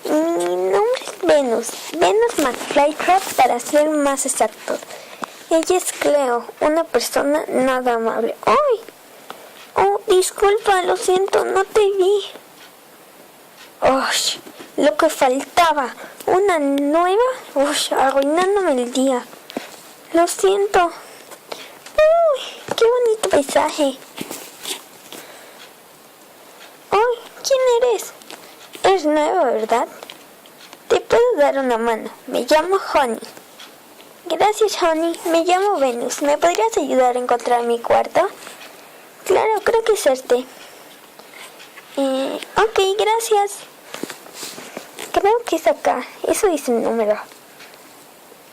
Mi nombre es Venus. Venus McFlytrap para ser más exactos. Ella es Cleo, una persona nada amable. ¡Ay! Oh, disculpa, lo siento, no te vi. ¡Uy! Lo que faltaba. ¿Una nueva? ¡Uy! Arruinándome el día. Lo siento. ¡Uy! ¡Qué bonito paisaje! ¡Uy! ¿Quién eres? Eres nueva, ¿verdad? Te puedo dar una mano. Me llamo Honey. Gracias, Honey. Me llamo Venus. ¿Me podrías ayudar a encontrar mi cuarto? Claro, creo que es este. Ok, gracias. Creo que es acá. Eso dice el número.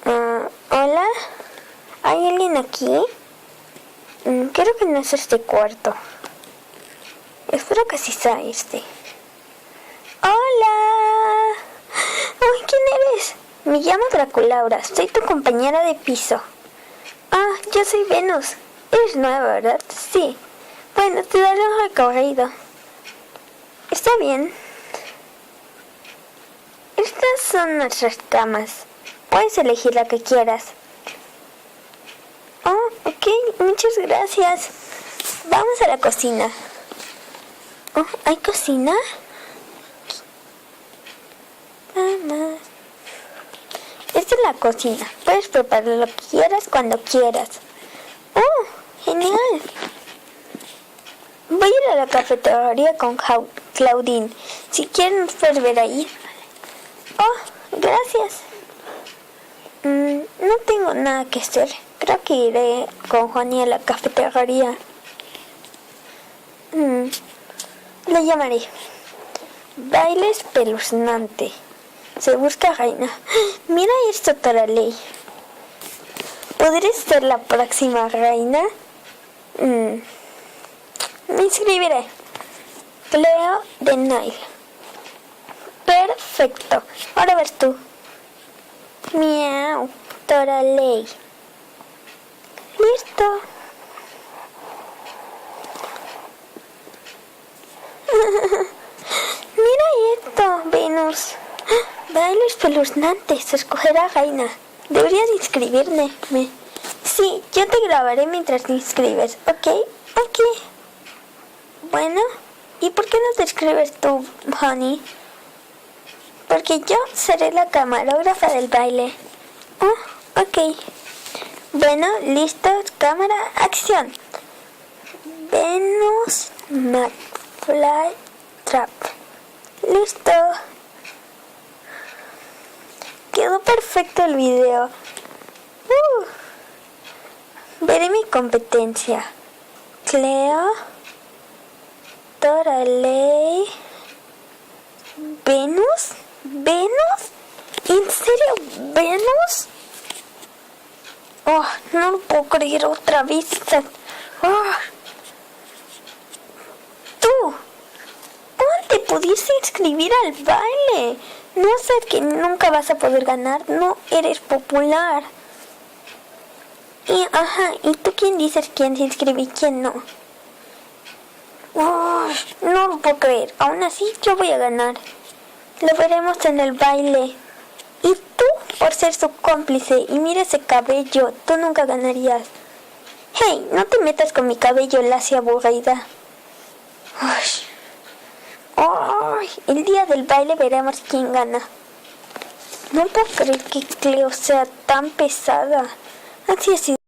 Hola. ¿Hay alguien aquí? Creo que no es este cuarto. Espero que sí sea este. ¡Hola! ¡Ay, quién eres! Me llamo Draculaura. Soy tu compañera de piso. Ah, yo soy Venus. Eres nueva, ¿verdad? Sí. Bueno, te daré un recorrido. Está bien. Estas son nuestras camas. Puedes elegir la que quieras. Oh, ok. Muchas gracias. Vamos a la cocina. Oh, ¿hay cocina? Vamos. Esta es la cocina. Puedes preparar lo que quieras cuando quieras. Oh, genial. Voy a ir a la cafetería con Claudine. Si quieren, nos puedes ver ahí. Oh, gracias. No tengo nada que hacer. Creo que iré con Honey a la cafetería. Le llamaré. Baile espeluznante. Se busca reina. Mira esto, Toralei. ¿Podrías ser la próxima reina? Me inscribiré. Cleo de Nile. Perfecto. Ahora ves tú. Miau. Toralei. Listo. Mira esto, Venus. Baile espeluznante. Se escogerá reina. Deberías inscribirme. Sí, yo te grabaré mientras te inscribes. ¿Ok? Bueno, ¿y por qué no te escribes tú, Honey? Porque yo seré la camarógrafa del baile. Oh, ok. Bueno, listo, cámara, acción. Venus McFlytrap. Listo. Quedó perfecto el video. Veré mi competencia. Cleo, Toralei, Venus. ¿En serio, Venus? Oh, no lo puedo creer otra vez. Oh. Tú, ¿cómo te pudiste inscribir al baile? No sé que nunca vas a poder ganar. No eres popular. ¿Y tú quién dices quién se inscribe y quién no? Oh, no lo puedo creer. Aún así yo voy a ganar. Lo veremos en el baile. Y tú, por ser su cómplice, y mira ese cabello, tú nunca ganarías. Hey, no te metas con mi cabello, lacia aburrida. El día del baile veremos quién gana. No puedo creer que Cleo sea tan pesada. Así ha sido.